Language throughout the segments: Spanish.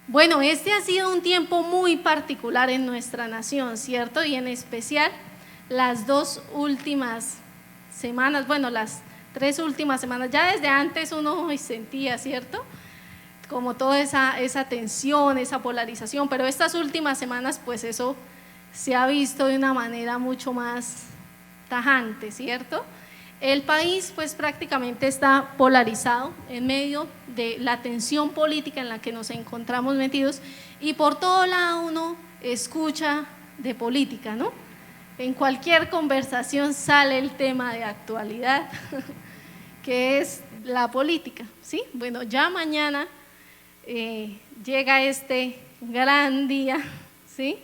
Bueno, este ha sido un tiempo muy particular en nuestra nación, ¿cierto? Y en especial las 2 últimas semanas, bueno, las 3 últimas semanas, ya desde antes uno sentía, ¿cierto? Como toda esa tensión, esa polarización, pero estas últimas semanas pues eso se ha visto de una manera mucho más tajante, ¿cierto? El país pues prácticamente está polarizado en medio de la tensión política en la que nos encontramos metidos y por todo lado uno escucha de política, ¿no? En cualquier conversación sale el tema de actualidad, que es la política, ¿sí? Bueno, ya mañana llega este gran día, ¿sí?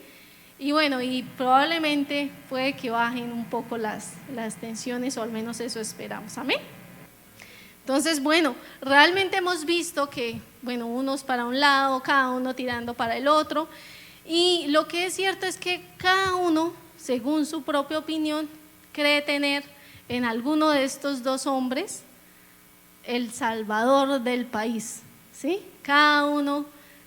Y bueno, y probablemente puede que bajen un poco las tensiones, o al menos eso esperamos, amén. Entonces, bueno, realmente hemos visto que, bueno, unos para un lado, cada uno tirando para el otro, y lo que es cierto es que cada uno, según su propia opinión, cree tener en alguno de estos dos hombres el salvador del país, ¿sí? Cada uno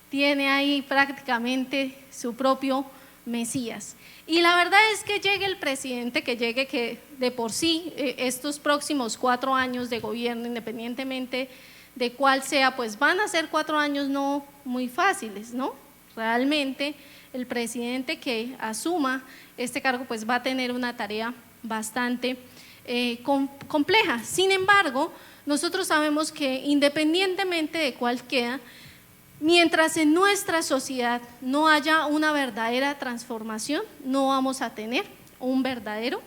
tiene ahí prácticamente su propio Mesías. Y la verdad es que llegue el presidente que llegue, que de por sí estos próximos 4 años de gobierno, independientemente de cuál sea, pues van a ser 4 años no muy fáciles, ¿no? Realmente el presidente que asuma este cargo pues va a tener una tarea bastante compleja. Sin embargo, nosotros sabemos que independientemente de cuál queda, mientras en nuestra sociedad no haya una verdadera transformación, no vamos a tener un verdadero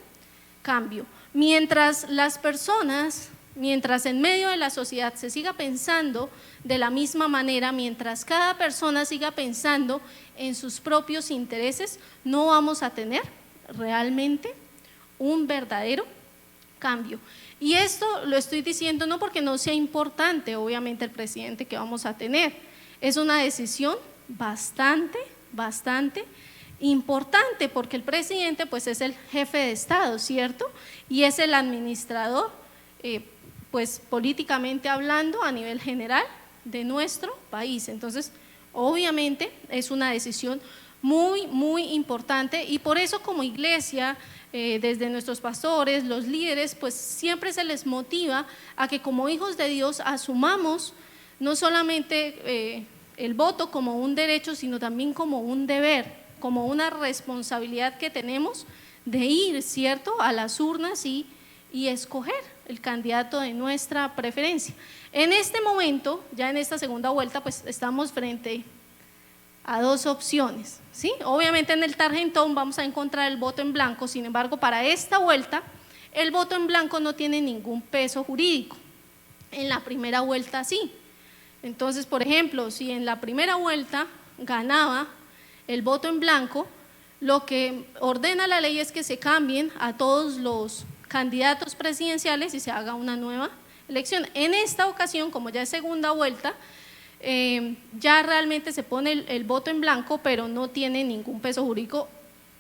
cambio. Mientras las personas, mientras en medio de la sociedad se siga pensando de la misma manera, mientras cada persona siga pensando en sus propios intereses, no vamos a tener realmente un verdadero cambio. Y esto lo estoy diciendo no porque no sea importante, obviamente, el presidente que vamos a tener. Es una decisión bastante importante, porque el presidente pues es el jefe de Estado, ¿cierto? Y es el administrador, pues políticamente hablando a nivel general de nuestro país. Entonces, obviamente es una decisión muy importante, y por eso como iglesia, desde nuestros pastores, los líderes, pues siempre se les motiva a que como hijos de Dios asumamos no solamente el voto como un derecho, sino también como un deber, como una responsabilidad que tenemos de ir, ¿cierto?, a las urnas y escoger el candidato de nuestra preferencia. En este momento, ya en esta segunda vuelta, pues estamos frente a 2 opciones, ¿sí? Obviamente en el tarjetón vamos a encontrar el voto en blanco, sin embargo, para esta vuelta, el voto en blanco no tiene ningún peso jurídico. En la primera vuelta sí. Entonces, por ejemplo, si en la primera vuelta ganaba el voto en blanco, lo que ordena la ley es que se cambien a todos los candidatos presidenciales y se haga una nueva elección. En esta ocasión, como ya es segunda vuelta, ya realmente se pone el voto en blanco, pero no tiene ningún peso jurídico,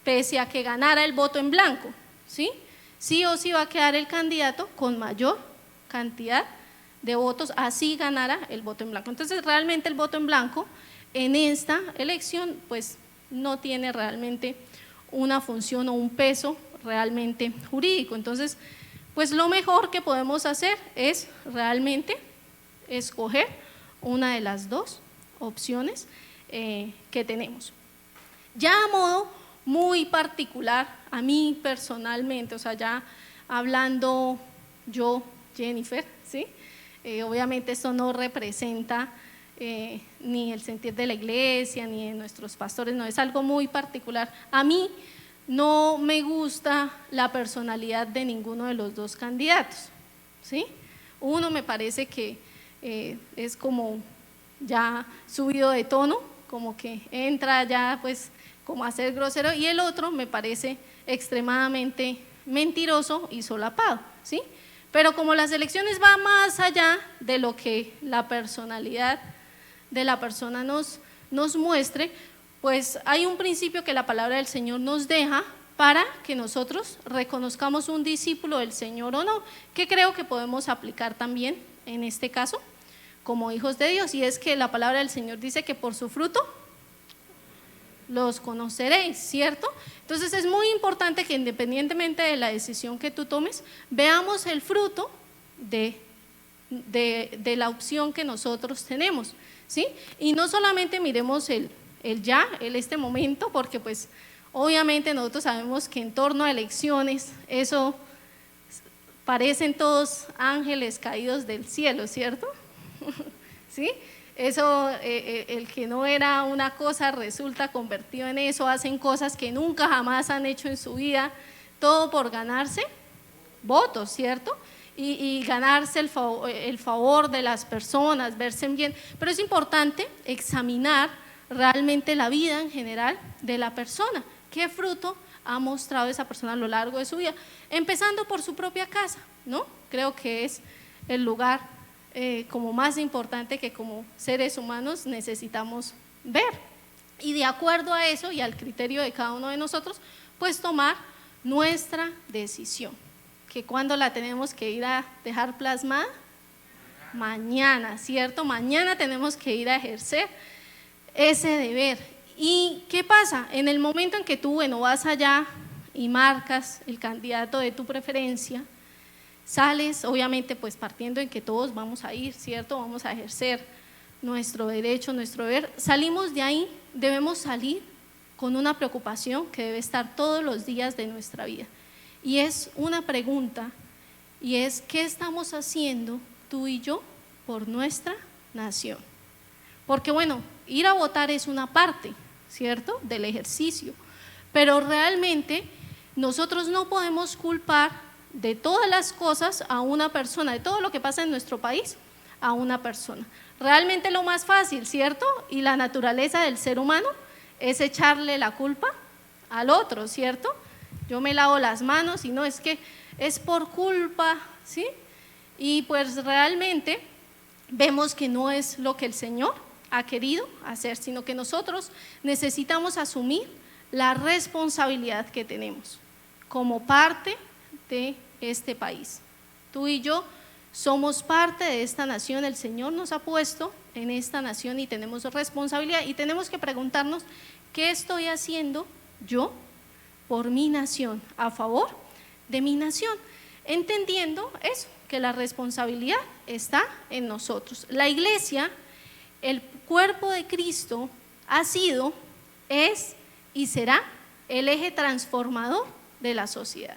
pese a que ganara el voto en blanco, ¿sí? Sí o sí va a quedar el candidato con mayor cantidad de votos, así ganara el voto en blanco. Entonces realmente el voto en blanco en esta elección pues no tiene realmente una función o un peso realmente jurídico. Entonces pues lo mejor que podemos hacer es realmente escoger una de las 2 opciones que tenemos. Ya a modo muy particular, a mí personalmente, o sea, ya hablando yo, Jennifer, ¿sí? Obviamente esto no representa ni el sentir de la iglesia, ni de nuestros pastores, no, es algo muy particular. A mí no me gusta la personalidad de ninguno de los 2 candidatos, ¿sí? Uno me parece que es como ya subido de tono, como que entra ya pues como a ser grosero, y el otro me parece extremadamente mentiroso y solapado, ¿sí? Pero como las elecciones van más allá de lo que la personalidad de la persona nos muestre, pues hay un principio que la palabra del Señor nos deja para que nosotros reconozcamos un discípulo del Señor o no, que creo que podemos aplicar también en este caso como hijos de Dios, y es que la palabra del Señor dice que por su fruto los conoceréis, ¿cierto? Entonces es muy importante que independientemente de la decisión que tú tomes, veamos el fruto de la opción que nosotros tenemos, ¿sí? Y no solamente miremos el este momento, porque pues obviamente nosotros sabemos que en torno a elecciones, eso parecen todos ángeles caídos del cielo, ¿cierto? ¿Sí? Eso, el que no era una cosa resulta convertido en eso, hacen cosas que nunca jamás han hecho en su vida, todo por ganarse votos, ¿cierto? Y ganarse el favor de las personas, verse bien, pero es importante examinar realmente la vida en general de la persona, qué fruto ha mostrado esa persona a lo largo de su vida, empezando por su propia casa, ¿no? Creo que es el lugar como más importante que como seres humanos necesitamos ver, y de acuerdo a eso y al criterio de cada uno de nosotros, pues tomar nuestra decisión, que cuando la tenemos que ir a dejar plasmada, mañana, ¿cierto? Mañana tenemos que ir a ejercer ese deber. ¿Y qué pasa? En el momento en que tú, bueno, vas allá y marcas el candidato de tu preferencia, sales, obviamente, pues partiendo en que todos vamos a ir, ¿cierto? Vamos a ejercer nuestro derecho, nuestro deber. Salimos de ahí, debemos salir con una preocupación que debe estar todos los días de nuestra vida. Y es una pregunta, y es: ¿qué estamos haciendo tú y yo por nuestra nación? Porque bueno, ir a votar es una parte, ¿cierto?, del ejercicio, pero realmente nosotros no podemos culpar de todas las cosas a una persona, de todo lo que pasa en nuestro país a una persona. Realmente lo más fácil, ¿cierto?, y la naturaleza del ser humano es echarle la culpa al otro, ¿cierto? Yo me lavo las manos y no, es que es por culpa, ¿sí? Y pues realmente vemos que no es lo que el Señor ha querido hacer, sino que nosotros necesitamos asumir la responsabilidad que tenemos como parte de este país. Tú y yo somos parte de esta nación, el Señor nos ha puesto en esta nación y tenemos responsabilidad, y tenemos que preguntarnos: ¿qué estoy haciendo yo por mi nación, a favor de mi nación? Entendiendo eso, que la responsabilidad está en nosotros. La iglesia, el cuerpo de Cristo, ha sido, es y será el eje transformador de la sociedad.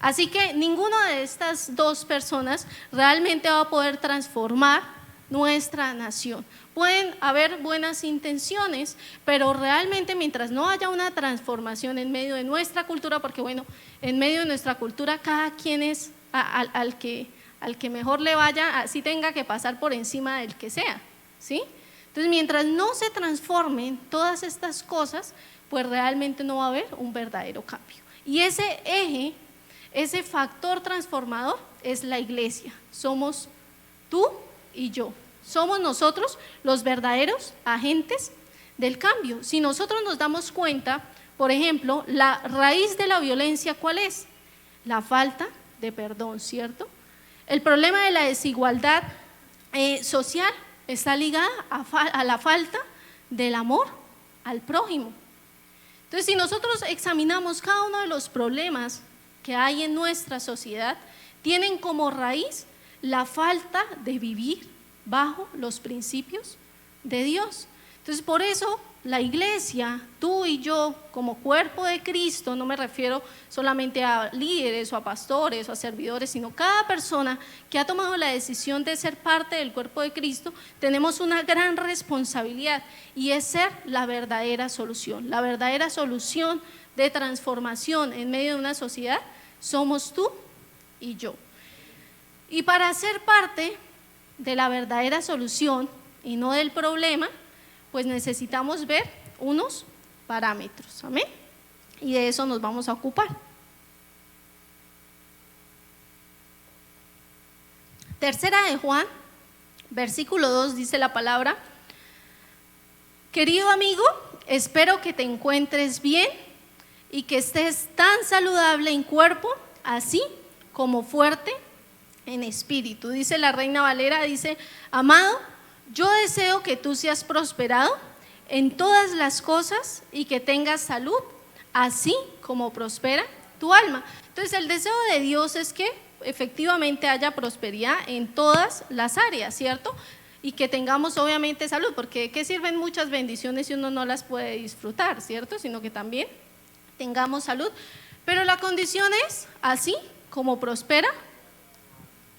Así que ninguna de estas dos personas realmente va a poder transformar nuestra nación. Pueden haber buenas intenciones, pero realmente mientras no haya una transformación en medio de nuestra cultura, porque bueno, en medio de nuestra cultura cada quien es al que mejor le vaya, así tenga que pasar por encima del que sea, ¿sí? Entonces, mientras no se transformen todas estas cosas, pues realmente no va a haber un verdadero cambio. Y ese eje, ese factor transformador es la iglesia. Somos tú y yo. Somos nosotros los verdaderos agentes del cambio. Si nosotros nos damos cuenta, por ejemplo, la raíz de la violencia, ¿cuál es? La falta de perdón, ¿cierto? El problema de la desigualdad social está ligada a la falta del amor al prójimo. Entonces, si nosotros examinamos cada uno de los problemas que hay en nuestra sociedad, tienen como raíz la falta de vivir bajo los principios de Dios. Entonces, por eso la iglesia, tú y yo, como cuerpo de Cristo, no me refiero solamente a líderes o a pastores o a servidores, sino cada persona que ha tomado la decisión de ser parte del cuerpo de Cristo, tenemos una gran responsabilidad, y es ser la verdadera solución de transformación en medio de una sociedad. Somos tú y yo. Y para ser parte de la verdadera solución y no del problema, pues necesitamos ver unos parámetros, ¿amén? Y de eso nos vamos a ocupar. Tercera de Juan, versículo 2, dice la palabra: querido amigo, espero que te encuentres bien y que estés tan saludable en cuerpo, así como fuerte en espíritu. Dice la Reina Valera, dice: amado, yo deseo que tú seas prosperado en todas las cosas y que tengas salud, así como prospera tu alma. Entonces el deseo de Dios es que efectivamente haya prosperidad en todas las áreas, ¿cierto? Y que tengamos obviamente salud, porque ¿de qué sirven muchas bendiciones si uno no las puede disfrutar, ¿cierto? Sino que también tengamos salud. Pero la condición es así como prospera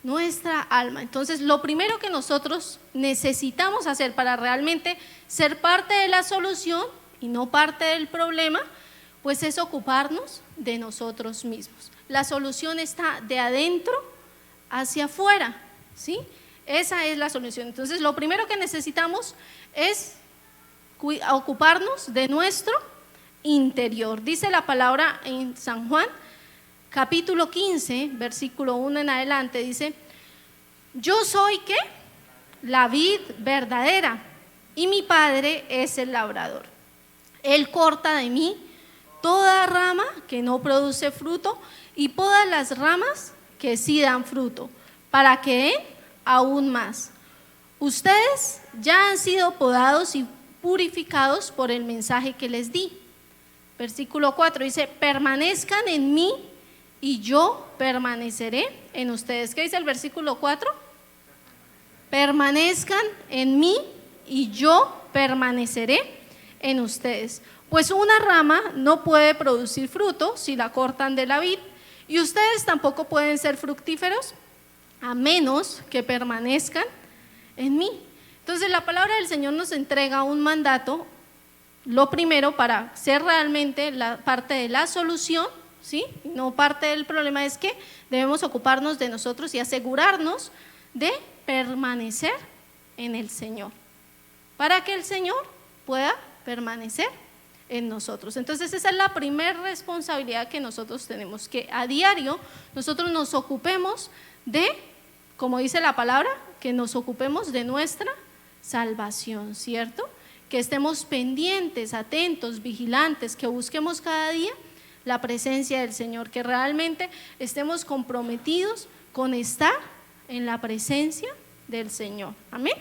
nuestra alma. Entonces, lo primero que nosotros necesitamos hacer para realmente ser parte de la solución y no parte del problema, pues es ocuparnos de nosotros mismos. La solución está de adentro hacia afuera, ¿sí? Esa es la solución. Entonces, lo primero que necesitamos es ocuparnos de nuestro interior. Dice la palabra en San Juan, capítulo 15, versículo 1 en adelante, dice: yo soy, ¿qué? La vid verdadera, y mi Padre es el labrador. Él corta de mí toda rama que no produce fruto, y poda las ramas que sí dan fruto, para que den aún más. Ustedes ya han sido podados y purificados por el mensaje que les di. Versículo 4 dice: permanezcan en mí y yo permaneceré en ustedes. ¿Qué dice el versículo 4? Permanezcan en mí y yo permaneceré en ustedes. Pues una rama no puede producir fruto si la cortan de la vid, y ustedes tampoco pueden ser fructíferos a menos que permanezcan en mí. Entonces la palabra del Señor nos entrega un mandato. Lo primero, para ser realmente la parte de la solución, ¿sí? No parte del problema, es que debemos ocuparnos de nosotros y asegurarnos de permanecer en el Señor, para que el Señor pueda permanecer en nosotros. Entonces esa es la primera responsabilidad que nosotros tenemos, que a diario nosotros nos ocupemos de, como dice la palabra, que nos ocupemos de nuestra salvación, ¿cierto? Que estemos pendientes, atentos, vigilantes, que busquemos cada día la presencia del Señor, que realmente estemos comprometidos con estar en la presencia del Señor. Amén.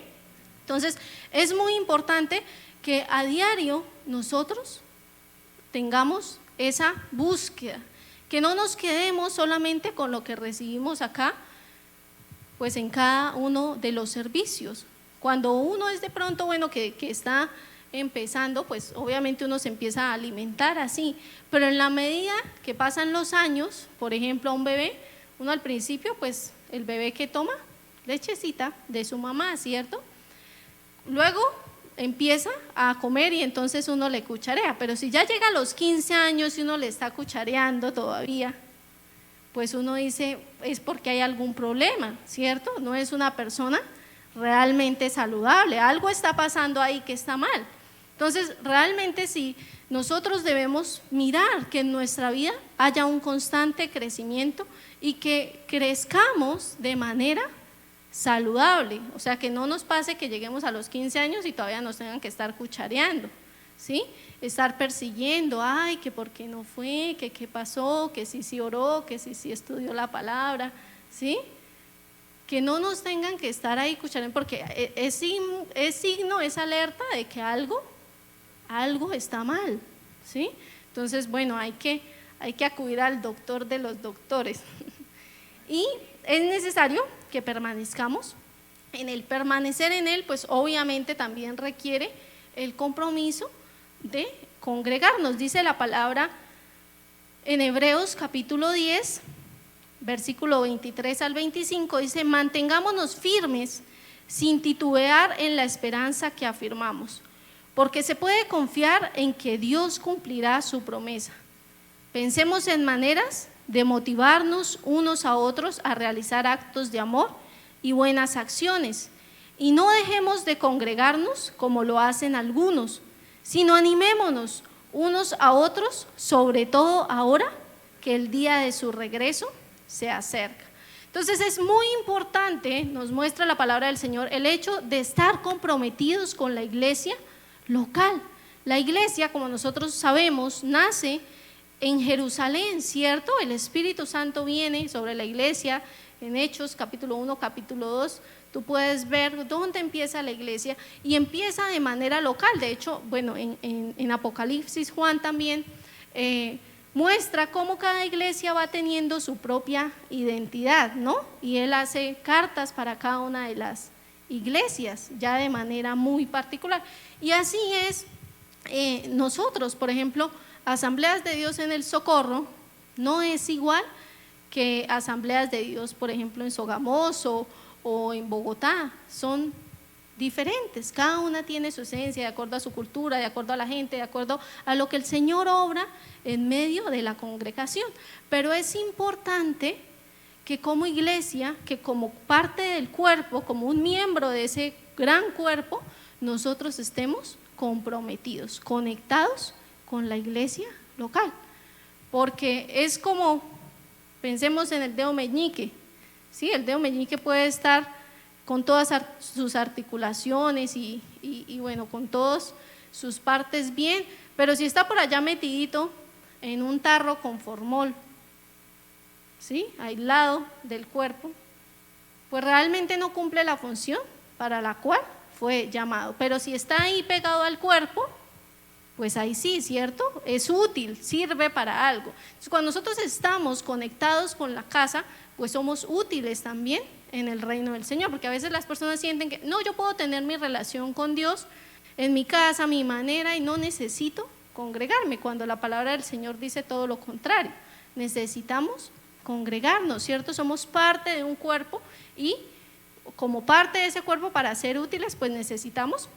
Entonces es muy importante que a diario nosotros tengamos esa búsqueda, que no nos quedemos solamente con lo que recibimos acá, pues en cada uno de los servicios. Cuando uno es de pronto, bueno, que está empezando, pues obviamente uno se empieza a alimentar así, pero en la medida que pasan los años, por ejemplo, a un bebé, uno al principio, pues el bebé que toma lechecita de su mamá, ¿cierto? Luego empieza a comer y entonces uno le cucharea, pero si ya llega a los 15 años y uno le está cuchareando todavía, pues uno dice, es porque hay algún problema, ¿cierto? No es una persona realmente saludable, algo está pasando ahí que está mal. Entonces, realmente sí, nosotros debemos mirar que en nuestra vida haya un constante crecimiento y que crezcamos de manera saludable, o sea, que no nos pase que lleguemos a los 15 años y todavía nos tengan que estar cuchareando, ¿sí? Estar persiguiendo, ay, que por qué no fue, que qué pasó, que sí oró, que sí estudió la palabra, ¿sí? Que no nos tengan que estar ahí cuchareando, porque es signo, es alerta de que algo está mal, ¿sí? Entonces, bueno, hay que acudir al doctor de los doctores. Y es necesario que permanezcamos en Él. Permanecer en Él, pues obviamente también requiere el compromiso de congregarnos. Dice la palabra en Hebreos capítulo 10, versículo 23 al 25, dice: mantengámonos firmes sin titubear en la esperanza que afirmamos, porque se puede confiar en que Dios cumplirá su promesa. Pensemos en maneras de motivarnos unos a otros a realizar actos de amor y buenas acciones, y no dejemos de congregarnos como lo hacen algunos, sino animémonos unos a otros, sobre todo ahora que el día de su regreso se acerca. Entonces es muy importante, nos muestra la palabra del Señor, el hecho de estar comprometidos con la iglesia local. La iglesia, como nosotros sabemos, nace en Jerusalén, ¿cierto? El Espíritu Santo viene sobre la iglesia en Hechos, capítulo 1, capítulo 2, tú puedes ver dónde empieza la iglesia y empieza de manera local. De hecho, bueno, en Apocalipsis Juan también muestra cómo cada iglesia va teniendo su propia identidad, ¿no? Y él hace cartas para cada una de las iglesias, ya de manera muy particular. Y así es nosotros, por ejemplo, Asambleas de Dios en el Socorro no es igual que Asambleas de Dios, por ejemplo, en Sogamoso o en Bogotá, son diferentes, cada una tiene su esencia de acuerdo a su cultura, de acuerdo a la gente, de acuerdo a lo que el Señor obra en medio de la congregación. Pero es importante que como iglesia, que como parte del cuerpo, como un miembro de ese gran cuerpo, nosotros estemos comprometidos, conectados con la iglesia local, porque es como, pensemos en el dedo meñique, ¿sí? El dedo meñique puede estar con todas sus articulaciones y bueno, con todas sus partes bien, pero si está por allá metidito en un tarro con formol, ¿sí? Aislado del cuerpo, pues realmente no cumple la función para la cual fue llamado. Pero si está ahí pegado al cuerpo, pues ahí sí, ¿cierto? Es útil, sirve para algo. Entonces, cuando nosotros estamos conectados con la casa, pues somos útiles también en el reino del Señor, porque a veces las personas sienten que no, yo puedo tener mi relación con Dios en mi casa, a mi manera, y no necesito congregarme, cuando la palabra del Señor dice todo lo contrario. Necesitamos congregarnos, ¿cierto? Somos parte de un cuerpo y como parte de ese cuerpo, para ser útiles, pues necesitamos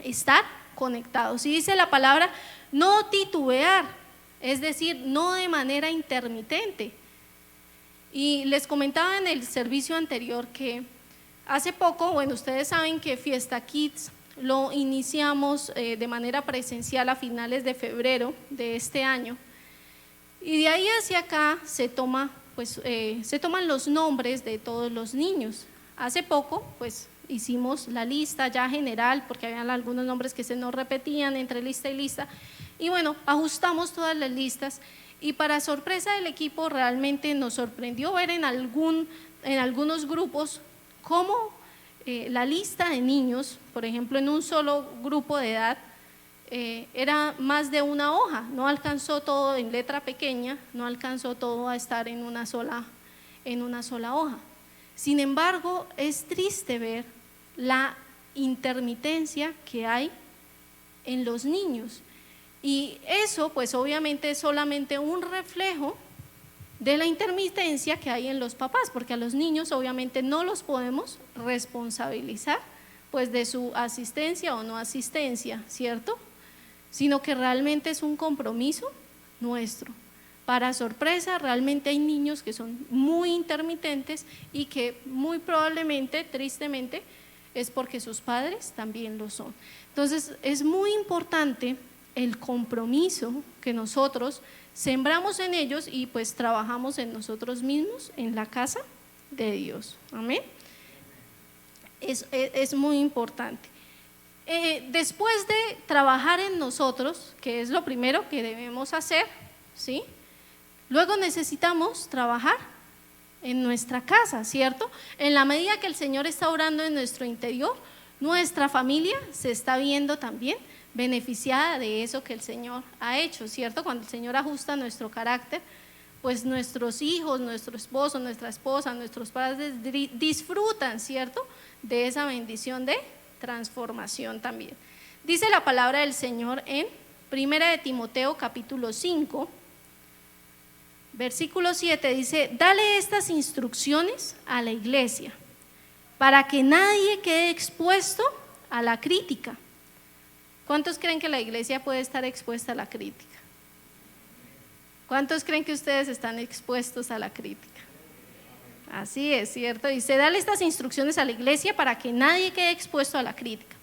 estar conectados. Y dice la palabra no titubear, es decir, no de manera intermitente. Y les comentaba en el servicio anterior que hace poco, bueno, ustedes saben que Fiesta Kids lo iniciamos de manera presencial a finales de febrero de este año, y de ahí hacia acá se toman los nombres de todos los niños. Hace poco pues hicimos la lista ya general, porque habían algunos nombres que se nos repetían entre lista y lista, y bueno, ajustamos todas las listas, y para sorpresa del equipo realmente nos sorprendió ver en algunos grupos cómo la lista de niños, por ejemplo en un solo grupo de edad, era más de una hoja, no alcanzó todo en letra pequeña, no alcanzó todo a estar en una sola hoja. Sin embargo, es triste ver la intermitencia que hay en los niños, y eso pues obviamente es solamente un reflejo de la intermitencia que hay en los papás, porque a los niños obviamente no los podemos responsabilizar pues de su asistencia o no asistencia, ¿cierto? Sino que realmente es un compromiso nuestro. Para sorpresa, realmente hay niños que son muy intermitentes y que muy probablemente, tristemente, es porque sus padres también lo son. Entonces, es muy importante el compromiso que nosotros sembramos en ellos y pues trabajamos en nosotros mismos, en la casa de Dios. Amén. Es muy importante. Después de trabajar en nosotros, que es lo primero que debemos hacer, ¿sí? Luego necesitamos trabajar en nuestra casa, ¿cierto? En la medida que el Señor está orando en nuestro interior, nuestra familia se está viendo también beneficiada de eso que el Señor ha hecho, ¿cierto? Cuando el Señor ajusta nuestro carácter, pues nuestros hijos, nuestro esposo, nuestra esposa, nuestros padres disfrutan, ¿cierto?, de esa bendición de transformación también. Dice la palabra del Señor en 1 de Timoteo capítulo 5, versículo 7, dice: dale estas instrucciones a la iglesia para que nadie quede expuesto a la crítica. ¿Cuántos creen que la iglesia puede estar expuesta a la crítica? ¿Cuántos creen que ustedes están expuestos a la crítica? Así es, ¿cierto? Dice: dale estas instrucciones a la iglesia para que nadie quede expuesto a la crítica.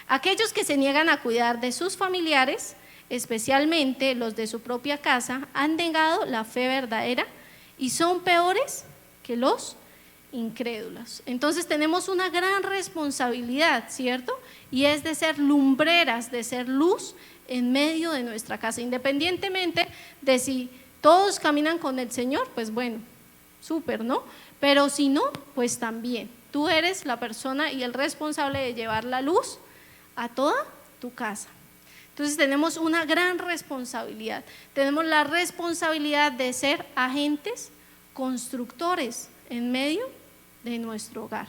Aquellos que se niegan a cuidar de sus familiares, especialmente los de su propia casa, han negado la fe verdadera y son peores que los incrédulos. Entonces tenemos una gran responsabilidad, ¿cierto? Y es de ser lumbreras, de ser luz en medio de nuestra casa, independientemente de si todos caminan con el Señor, pues bueno, súper, ¿no? pero si no, pues también. Tú eres la persona y el responsable de llevar la luz a toda tu casa. Entonces tenemos una gran responsabilidad. Tenemos la responsabilidad de ser agentes constructores en medio de nuestro hogar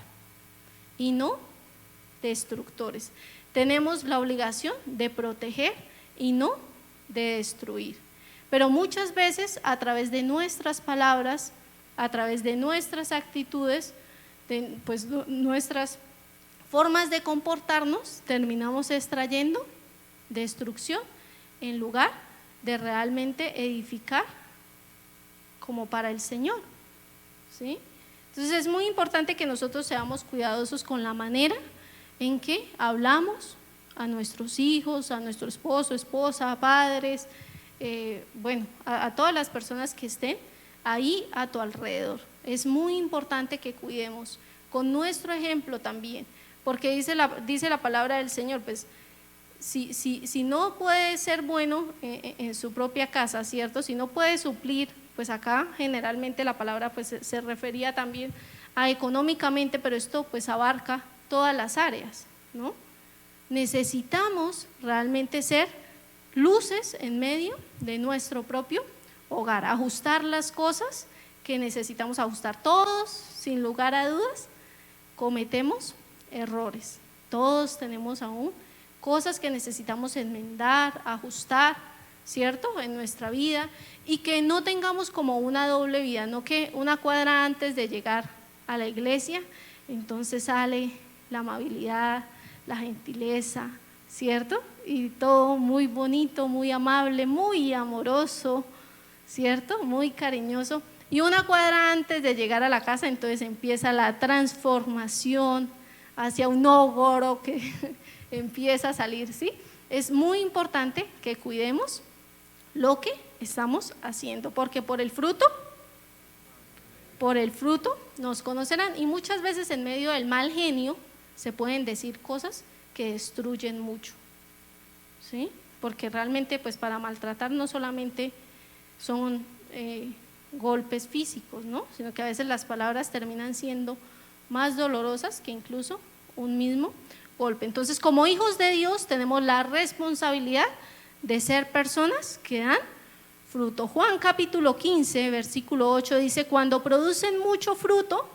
y no destructores. Tenemos la obligación de proteger y no de destruir. Pero muchas veces a través de nuestras palabras, a través de nuestras actitudes, pues nuestras formas de comportarnos, terminamos extrayendo destrucción en lugar de realmente edificar como para el Señor, ¿sí? Entonces es muy importante que nosotros seamos cuidadosos con la manera en que hablamos a nuestros hijos, a nuestro esposo, esposa, padres, a todas las personas que estén ahí a tu alrededor. Es muy importante que cuidemos con nuestro ejemplo también, porque dice la palabra del Señor, pues si no puede ser bueno en su propia casa, ¿cierto? Si no puede suplir, pues acá generalmente la palabra pues se refería también a económicamente, pero esto pues abarca todas las áreas, ¿no? Necesitamos realmente ser luces en medio de nuestro propio hogar, ajustar las cosas que necesitamos ajustar. Todos, sin lugar a dudas, cometemos errores. Todos tenemos aún cosas que necesitamos enmendar, ajustar, ¿cierto? En nuestra vida, y que no tengamos como una doble vida, no que una cuadra antes de llegar a la iglesia, entonces sale la amabilidad, la gentileza, ¿cierto? Y todo muy bonito, muy amable, muy amoroso, ¿cierto? Muy cariñoso. Y una cuadra antes de llegar a la casa, entonces empieza la transformación hacia un ogro que empieza a salir, ¿sí? Es muy importante que cuidemos lo que estamos haciendo, porque por el fruto nos conocerán. Y muchas veces en medio del mal genio se pueden decir cosas que destruyen mucho, ¿sí? Porque realmente pues para maltratar no solamente son golpes físicos, ¿no? Sino que a veces las palabras terminan siendo más dolorosas que incluso un mismo golpe. Entonces, como hijos de Dios tenemos la responsabilidad de ser personas que dan fruto. Juan capítulo 15, versículo 8 dice: cuando producen mucho fruto,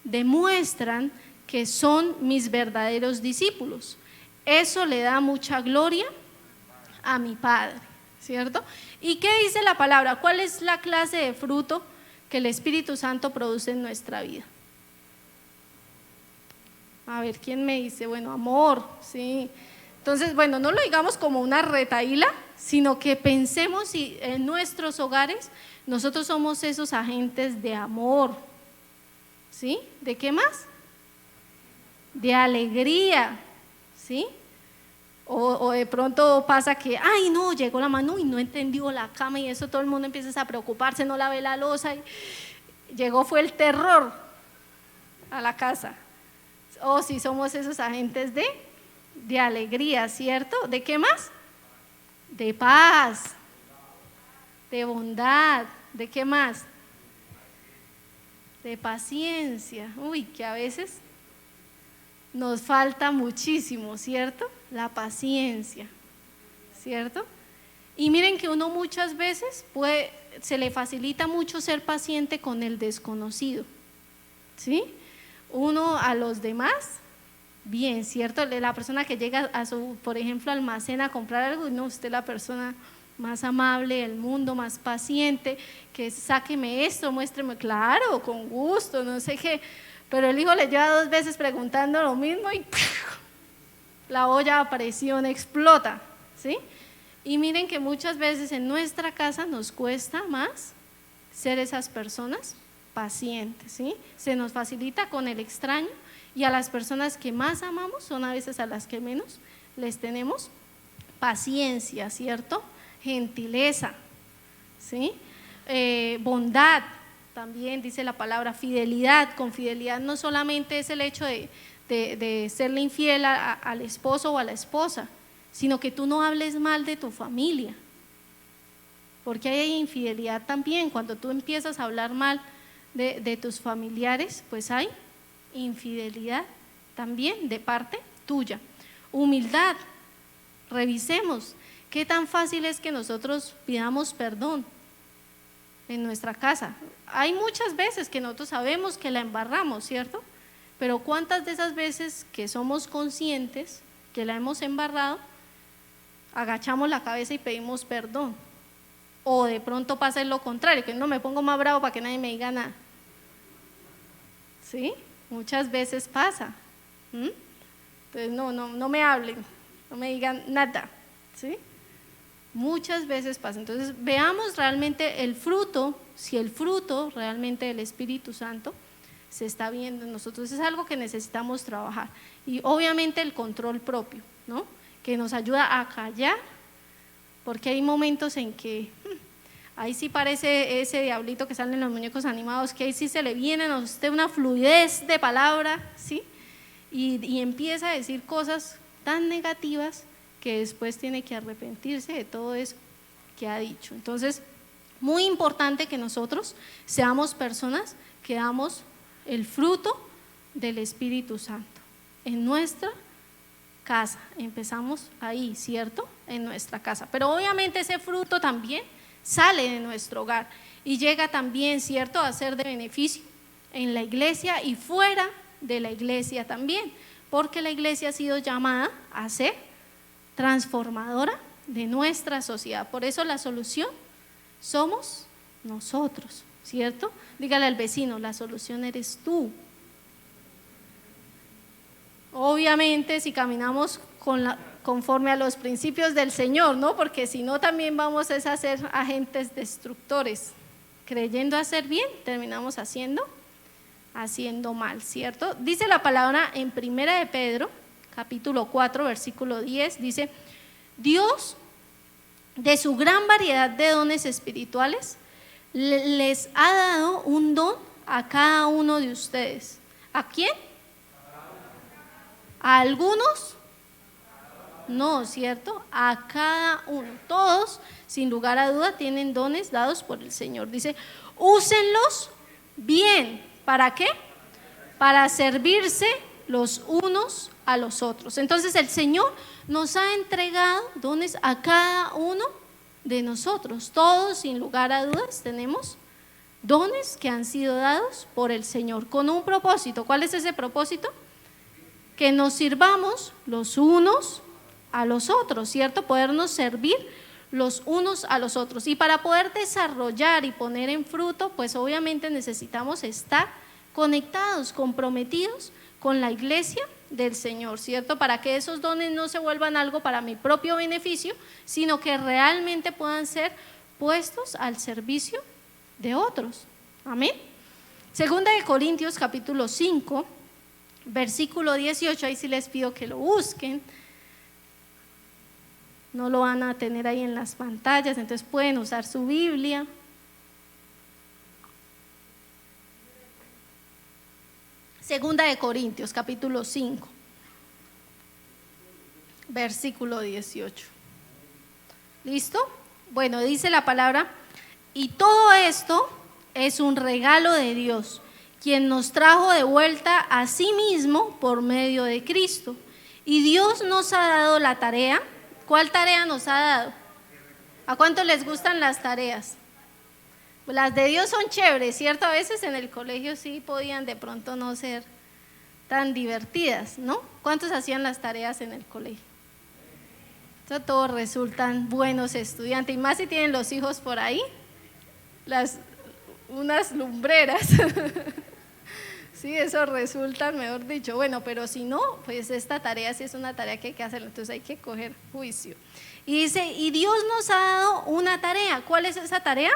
demuestran que son mis verdaderos discípulos. Eso le da mucha gloria a mi Padre, ¿cierto? ¿Y qué dice la palabra? ¿Cuál es la clase de fruto que el Espíritu Santo produce en nuestra vida? A ver, ¿quién me dice? Bueno, amor, sí. Entonces, bueno, no lo digamos como una retahíla, sino que pensemos si en nuestros hogares nosotros somos esos agentes de amor, ¿sí? ¿De qué más? De alegría, ¿sí? O de pronto pasa que, ay no, llegó la mano y no entendió la cama y eso todo el mundo empieza a preocuparse, no lavé la loza y llegó fue el terror a la casa. O si somos esos agentes de alegría, ¿cierto? ¿De qué más? De paz, de bondad, ¿de qué más? De paciencia. Uy, que a veces nos falta muchísimo, ¿cierto? La paciencia, ¿cierto? Y miren que uno muchas veces se le facilita mucho ser paciente con el desconocido, ¿sí? Uno a los demás, bien, ¿cierto? La persona que llega a su, por ejemplo, almacén a comprar algo, no, usted es la persona más amable del mundo, más paciente, que sáqueme esto, muéstreme, claro, con gusto, no sé qué. Pero el hijo le lleva 2 veces preguntando lo mismo y la olla a presión explota, ¿sí? Y miren que muchas veces en nuestra casa nos cuesta más ser esas personas pacientes, ¿sí? Se nos facilita con el extraño y a las personas que más amamos son a veces a las que menos les tenemos paciencia, ¿cierto? Gentileza, ¿sí? Bondad. También dice la palabra fidelidad. Con fidelidad no solamente es el hecho de serle infiel al esposo o a la esposa, sino que tú no hables mal de tu familia, porque hay infidelidad también. Cuando tú empiezas a hablar mal de tus familiares, pues hay infidelidad también de parte tuya. Humildad, revisemos qué tan fácil es que nosotros pidamos perdón en nuestra casa. Hay muchas veces que nosotros sabemos que la embarramos, ¿cierto? Pero ¿cuántas de esas veces que somos conscientes que la hemos embarrado, agachamos la cabeza y pedimos perdón? O de pronto pasa lo contrario, que no me pongo más bravo para que nadie me diga nada. ¿Sí? Muchas veces pasa. Entonces no me hablen, no me digan nada. ¿Sí? Muchas veces pasa. Entonces veamos realmente el fruto, si el fruto realmente del Espíritu Santo se está viendo en nosotros. Es algo que necesitamos trabajar. Y obviamente el control propio, ¿no? Que nos ayuda a callar, porque hay momentos en que ahí sí parece ese diablito que sale en los muñecos animados, que ahí sí se le viene a usted una fluidez de palabra, ¿sí? Y empieza a decir cosas tan negativas que después tiene que arrepentirse de todo eso que ha dicho. Entonces, muy importante que nosotros seamos personas que damos el fruto del Espíritu Santo en nuestra casa. Empezamos ahí, ¿cierto? En nuestra casa. Pero obviamente ese fruto también sale de nuestro hogar y llega también, ¿cierto?, a ser de beneficio en la iglesia y fuera de la iglesia también, porque la iglesia ha sido llamada a ser transformadora de nuestra sociedad. Por eso la solución somos nosotros, ¿cierto? Dígale al vecino, la solución eres tú. Obviamente si caminamos conforme a los principios del Señor, ¿no? Porque si no también vamos a ser agentes destructores. Creyendo hacer bien, terminamos haciendo mal, ¿cierto? Dice la palabra en 1 de Pedro, capítulo 4, versículo 10, dice: Dios, de su gran variedad de dones espirituales, les ha dado un don a cada uno de ustedes. ¿A quién? ¿A algunos? No, ¿cierto? A cada uno. Todos, sin lugar a duda, tienen dones dados por el Señor. Dice, úsenlos bien. ¿Para qué? Para servirse los unos a los otros. Entonces el Señor nos ha entregado dones a cada uno de nosotros. Todos, sin lugar a dudas, tenemos dones que han sido dados por el Señor con un propósito. ¿Cuál es ese propósito? Que nos sirvamos los unos a los otros, ¿cierto? Podernos servir los unos a los otros. Y para poder desarrollar y poner en fruto, pues obviamente necesitamos estar conectados, comprometidos con la iglesia del Señor, ¿cierto? Para que esos dones no se vuelvan algo para mi propio beneficio, sino que realmente puedan ser puestos al servicio de otros. Amén. Segunda de Corintios, capítulo 5, versículo 18, ahí sí les pido que lo busquen. No lo van a tener ahí en las pantallas, entonces pueden usar su Biblia. Segunda de Corintios, capítulo 5, versículo 18. ¿Listo? Bueno, dice la palabra, y todo esto es un regalo de Dios, quien nos trajo de vuelta a sí mismo por medio de Cristo. Y Dios nos ha dado la tarea. ¿Cuál tarea nos ha dado? ¿A cuánto les gustan las tareas? Las de Dios son chéveres, ¿cierto? A veces en el colegio sí podían de pronto no ser tan divertidas, ¿no? ¿Cuántos hacían las tareas en el colegio? Todos resultan buenos estudiantes, y más si tienen los hijos por ahí, unas lumbreras. Sí, eso resulta, mejor dicho. Bueno, pero si no, pues esta tarea sí es una tarea que hay que hacer, entonces hay que coger juicio. Y dice, y Dios nos ha dado una tarea. ¿Cuál es esa tarea?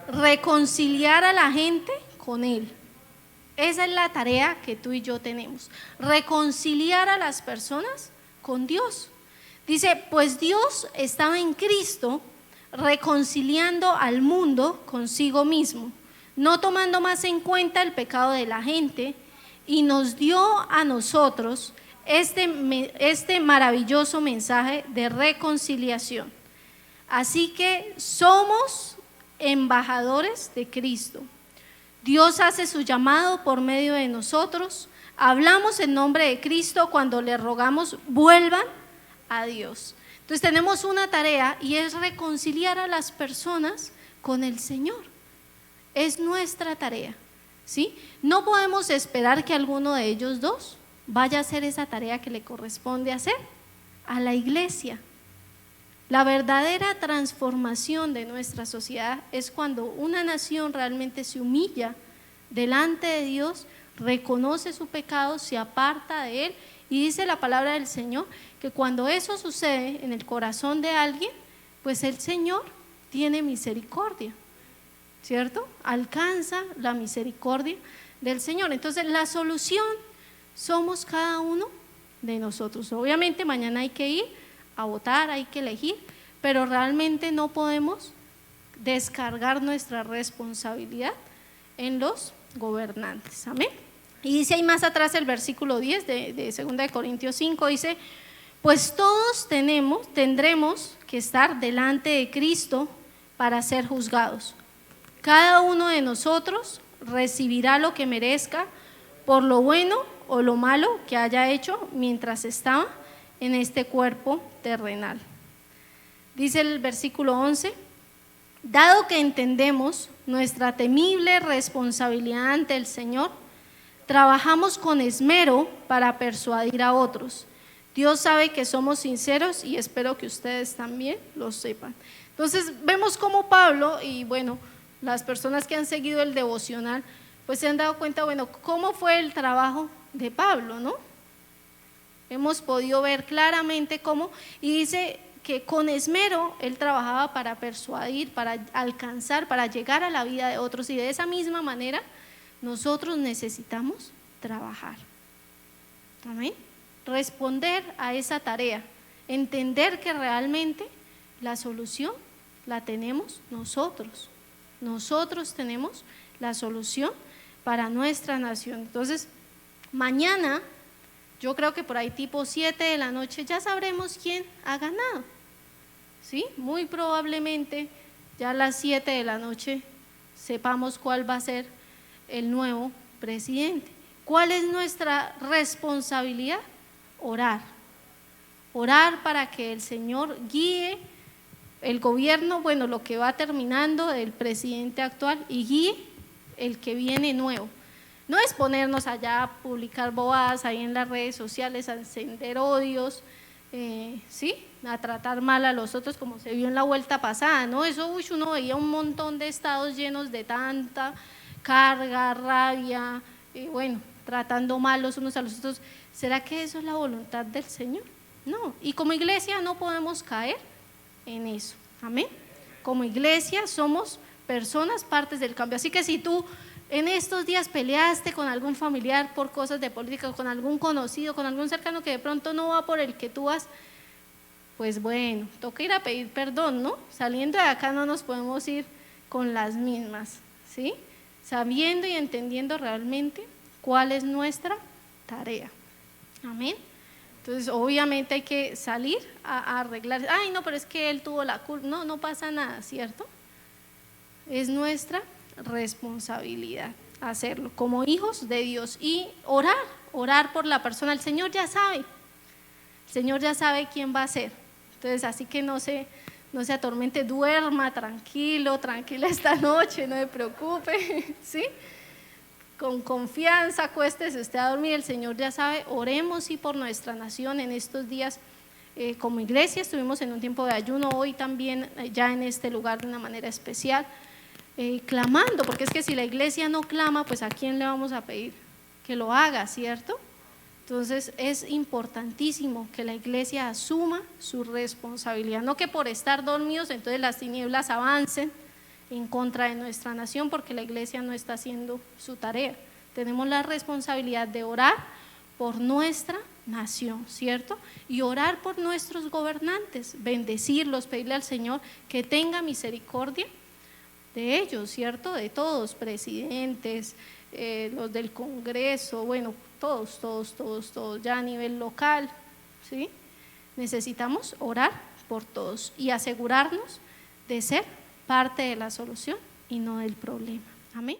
Reconciliar a la gente con Él. Esa es la tarea que tú y yo tenemos. Reconciliar a las personas con Dios. Dice, pues Dios estaba en Cristo reconciliando al mundo consigo mismo, no tomando más en cuenta el pecado de la gente, y nos dio a nosotros este maravilloso mensaje de reconciliación. Así que somos embajadores de Cristo. Dios hace su llamado por medio de nosotros. Hablamos en nombre de Cristo cuando le rogamos vuelvan a Dios. Entonces tenemos una tarea y es reconciliar a las personas con el Señor. Es nuestra tarea, ¿sí? No podemos esperar que alguno de ellos dos vaya a hacer esa tarea que le corresponde hacer a la iglesia. La verdadera transformación de nuestra sociedad es cuando una nación realmente se humilla delante de Dios, reconoce su pecado, se aparta de él, y dice la palabra del Señor que cuando eso sucede en el corazón de alguien, pues el Señor tiene misericordia, ¿cierto? Alcanza la misericordia del Señor. Entonces la solución somos cada uno de nosotros. Obviamente mañana hay que ir a votar, hay que elegir, pero realmente no podemos descargar nuestra responsabilidad en los gobernantes. Amén. Y dice ahí más atrás el versículo 10 de 2 Corintios 5, dice: pues todos tendremos que estar delante de Cristo para ser juzgados. Cada uno de nosotros recibirá lo que merezca por lo bueno o lo malo que haya hecho mientras estaba en este cuerpo terrenal. Dice el versículo 11: dado que entendemos nuestra temible responsabilidad ante el Señor, trabajamos con esmero para persuadir a otros. Dios sabe que somos sinceros y espero que ustedes también lo sepan. Entonces vemos cómo Pablo, y bueno, las personas que han seguido el devocional, pues se han dado cuenta, bueno, cómo fue el trabajo de Pablo, ¿no? Hemos podido ver claramente cómo, y dice que con esmero él trabajaba para persuadir, para alcanzar, para llegar a la vida de otros, y de esa misma manera nosotros necesitamos trabajar. Amén. Responder a esa tarea, entender que realmente la solución la tenemos nosotros. Nosotros tenemos la solución para nuestra nación. Entonces, mañana, yo creo que por ahí tipo 7 de la noche ya sabremos quién ha ganado, ¿sí? Muy probablemente ya a las 7 de la noche sepamos cuál va a ser el nuevo presidente. ¿Cuál es nuestra responsabilidad? Orar. Orar para que el Señor guíe el gobierno, bueno, lo que va terminando del presidente actual, y guíe el que viene nuevo. No es ponernos allá a publicar bobadas ahí en las redes sociales, a encender odios, ¿sí? A tratar mal a los otros como se vio en la vuelta pasada, ¿no? Eso, uno veía un montón de estados llenos de tanta carga, rabia, y bueno, tratando mal los unos a los otros. ¿Será que eso es la voluntad del Señor? No, y como iglesia no podemos caer en eso, amén. Como iglesia somos personas, partes del cambio, así que si tú en estos días peleaste con algún familiar por cosas de política, con algún conocido, con algún cercano que de pronto no va por el que tú vas, pues bueno, toca ir a pedir perdón, ¿no? Saliendo de acá no nos podemos ir con las mismas, ¿sí? Sabiendo y entendiendo realmente cuál es nuestra tarea, amén. Entonces obviamente hay que salir a arreglar. Ay, no, pero es que él tuvo la culpa. No, no pasa nada, ¿cierto? Es nuestra responsabilidad hacerlo como hijos de Dios y orar por la persona. El Señor ya sabe quién va a ser. Entonces así que no se atormente, duerma tranquila esta noche, no se preocupe, ¿sí? Con confianza, acuéstese usted a dormir, el Señor ya sabe. Oremos y por nuestra nación en estos días. Como iglesia estuvimos en un tiempo de ayuno, hoy también ya en este lugar de una manera especial, clamando, porque es que si la iglesia no clama, pues a quién le vamos a pedir que lo haga, ¿cierto? Entonces es importantísimo que la iglesia asuma su responsabilidad, no que por estar dormidos entonces las tinieblas avancen en contra de nuestra nación, porque la iglesia no está haciendo su tarea. Tenemos la responsabilidad de orar por nuestra nación, ¿cierto? Y orar por nuestros gobernantes, bendecirlos, pedirle al Señor que tenga misericordia de ellos, ¿cierto? De todos, presidentes, los del Congreso, bueno, todos, ya a nivel local, ¿sí? Necesitamos orar por todos y asegurarnos de ser parte de la solución y no del problema. Amén.